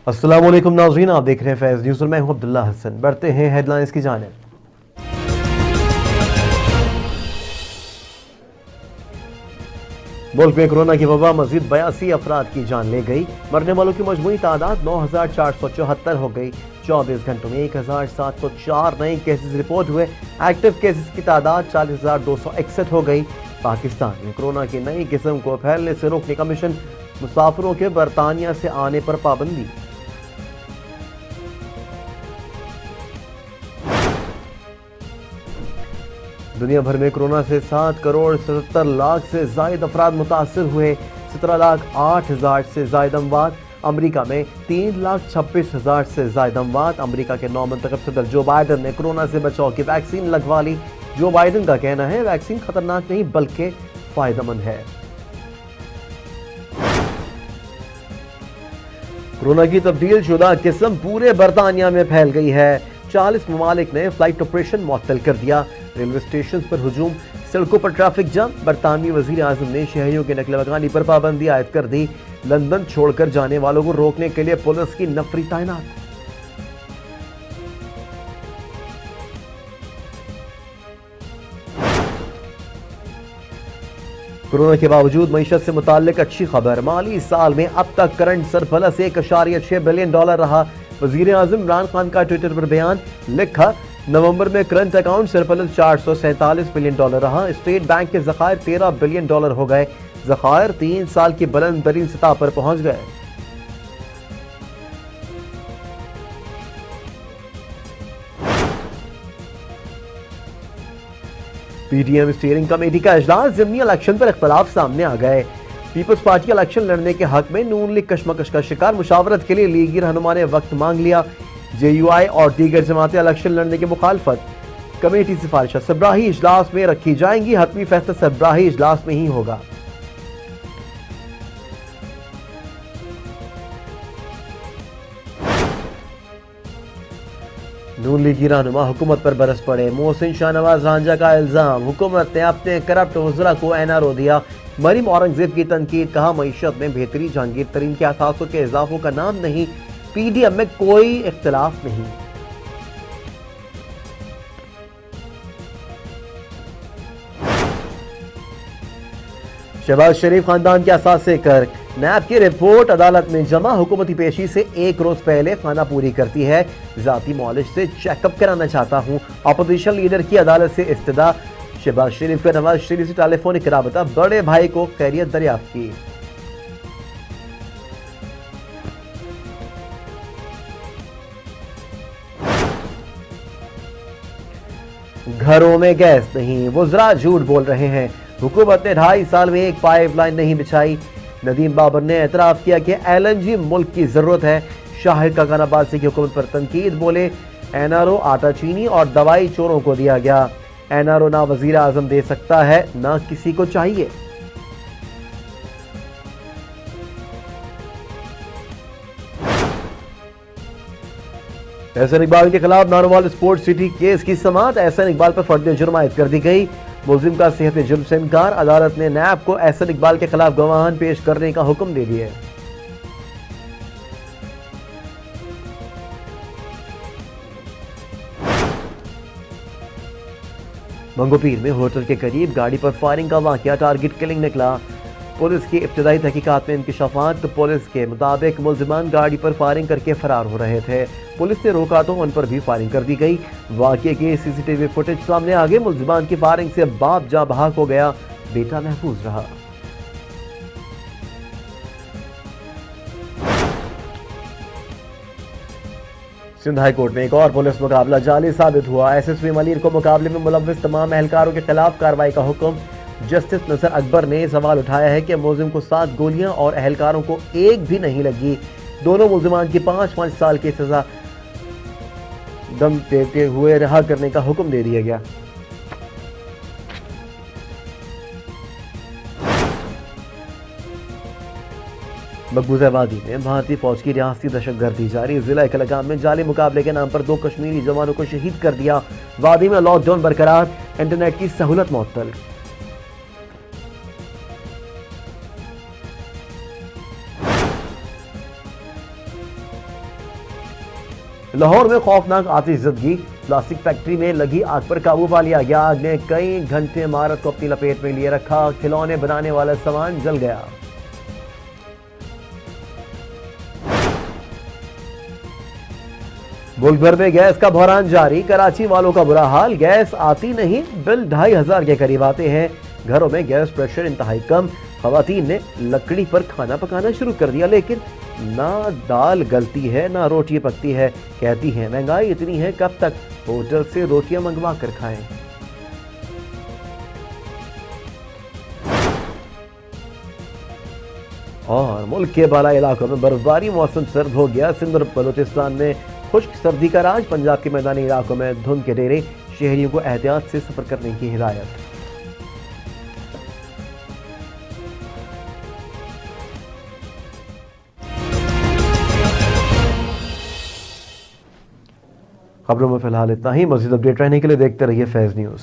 अस्सलाम वालेकुम नाज़रीन, आप देख रहे हैं फैज़ न्यूज़ और मैं हूं अब्दुल्ला हसन। बढ़ते हैं हेडलाइंस की जानिब। मुल्क में कोरोना की वबा मजीद 82 अफराद की जान ले गई। मरने वालों की मजमूई तादाद 9,474 हो गई। 24 घंटों में 1,704 नए केसेस रिपोर्ट हुए। एक्टिव केसेस की तादाद 40,261 हो गई। पाकिस्तान में कोरोना की नई किस्म को फैलने से रोकने का मिशन। मुसाफिरों के बरतानिया से आने पर पाबंदी। दुनिया भर में कोरोना से 7 करोड़ 77 लाख से जायद अफराद मुतासर हुए। 17 लाख 8 हजार से जायद अमवात। अमरीका में 3 लाख 26 हजार से जायद अमवात। अमरीका के नौ मुंतखब सदर जो बाइडन ने कोरोना से बचाव की वैक्सीन लगवा ली। जो बाइडन का कहना है वैक्सीन खतरनाक नहीं बल्कि फायदेमंद है। कोरोना की तब्दील शुदा किस्म पूरे बरतानिया में फैल गई है। 40 ममालिक ने फ्लाइट ऑपरेशन मुअत्तल कर दिया। रेलवे स्टेशन पर हुजूम, सड़कों पर ट्रैफिक जाम। बरतानवी वजीर आजम ने शहरियों के नकल मकानी पर पाबंदी आयद कर दी। लंदन छोड़कर जाने वालों को रोकने के लिए पुलिस की नफरी तैनात। कोरोना के बावजूद मईशत से मुताल्लिक अच्छी खबर। माली साल में अब तक करंट सरप्लस $1.6 बिलियन रहा। वजीर आजम इमरान खान का ट्विटर पर बयान, लिखा नवंबर में करंट अकाउंट सरप्लस $447 बिलियन रहा। स्टेट बैंक के ज़खायर $13 बिलियन हो गए। ज़खायर 3 साल की बुलंद तरीन सतह पर पहुंच गए। पीडीएम स्टीयरिंग कमेटी का इजलास, ज़िमनी इलेक्शन पर इख्तलाफ सामने आ गए। पीपल्स पार्टी इलेक्शन लड़ने के हक में नून लीग कशमकश का शिकार। मुशावरत के लिए लीगी रहनुमा ने वक्त मांग लिया। जेयूआई और दीगर जमातें इलेक्शन लड़ने की मुखालफत। कमेटी सिफारिशें सबराही इजलास में रखी जाएंगी। हतमी फैसला सबराही इजलास में ही होगा। नून लीगी रहनुमा हुकूमत पर बरस पड़े। मोहसिन शाहनवाज रांझा का इल्जाम, हुकूमत ने अपने करप्ट वज़रा को एनआरओ दिया। मरीम औरंगजेब की तनकीद, कहा मईशत में बेहतरी जहांगीर तरीन के असासों के इजाफों का नाम नहीं। पीडीएम में कोई इख्तिलाफ नहीं। शहबाज शरीफ खानदान के असासे कर, नैब की रिपोर्ट अदालत में जमा। हुकूमती पेशी से 1 रोज पहले खाना पूरी करती है। जाती मॉलिश से चेकअप कराना चाहता हूं। अपोजिशन लीडर की अदालत से इस्तदा। शहबाज शरीफ का नवाज शरीफ से टेलीफोनिक राबता, बड़े भाई को खैरियत दरियाफ्त की। घरों में गैस नहीं, वुज़रा झूठ बोल रहे हैं। हुकूमत ने 2.5 साल में एक पाइपलाइन नहीं बिछाई। नदीम बाबर ने एतराफ किया कि एलएनजी मुल्क की जरूरत है। शाहिद का खानाबाजी की हुकूमत पर तनकीद, बोले एनआरओ आटा चीनी और दवाई चोरों को दिया गया। एनआरओ ना वजीर आजम दे सकता है ना किसी को चाहिए। एहसन इकबाल के खिलाफ नारोवाल स्पोर्ट्स सिटी केस की समाअत। एहसन इकबाल पर फर्द जुर्म आयद कर दी गई। मुलजिम का सेहत जुर्म से इनकार। अदालत ने नैब को एहसन इकबाल के खिलाफ गवाहान पेश करने का हुक्म दे दिया। मंगोपीर में होटल के करीब गाड़ी पर फायरिंग का वाकया टारगेट किलिंग निकला। पुलिस की इब्तदाई तहकीकात में इंकशाफात। पुलिस के मुताबिक मुलजिमान गाड़ी पर फायरिंग करके फरार हो रहे थे। पुलिस ने रोका तो उन पर भी फायरिंग कर दी गई। वाकये की सीसीटीवी फुटेज सामने आ गई। मुलजिमान की फायरिंग से बाप जाँ बहक हो गया, बेटा महफूज रहा। सिंध हाई कोर्ट में एक और पुलिस मुकाबला जाली साबित हुआ। एसएसपी मलिर को मुकाबले में मुलव्विस तमाम एहलकारों के खिलाफ कार्रवाई का हुक्म। जस्टिस नजर अकबर ने सवाल उठाया है कि मुलजिम को 7 गोलियां और एहलकारों को एक भी नहीं लगी। दोनों मुलजिमान की 5-5 साल की सजा दम देते हुए रिहा करने का हुक्म दे दिया गया। मकबूजा वादी में भारतीय फौज की रियासती दहशतगर्दी जारी। जिला कलगाम में जाली मुकाबले के नाम पर 2 कश्मीरी जवानों को शहीद कर दिया। वादी में लॉकडाउन बरकरार, इंटरनेट की सहूलत मुअत्तल। लाहौर में खौफनाक आतिशज़दगी, प्लास्टिक फैक्ट्री में लगी आग पर काबू पा लिया गया। आग ने कई घंटे इमारत को अपनी लपेट में लिए रखा। खिलौने बनाने वाला सामान जल गया। मुल्क भर में गैस का बहरान जारी, कराची वालों का बुरा हाल। गैस आती नहीं, बिल 2500 के करीब आते हैं। घरों में गैस प्रेशर इंतहाई कम। खवातीन ने लकड़ी पर खाना पकाना शुरू कर दिया, लेकिन ना दाल गलती है ना रोटी पकती है। कहती हैं महंगाई इतनी है, कब तक होटल से रोटियां मंगवा कर खाएं। और मुल्क के बाला इलाकों में बर्फबारी, मौसम सर्द हो गया। सिंध और बलूचिस्तान में खुश्क सर्दी का राज। पंजाब के मैदानी इलाकों में धुंध के डेरे। शहरियों को एहतियात से सफर करने की हिदायत। खबरों में फिलहाल इतना ही। मज़ीद अपडेट रहने के लिए देखते रहिए फैज़ न्यूज़।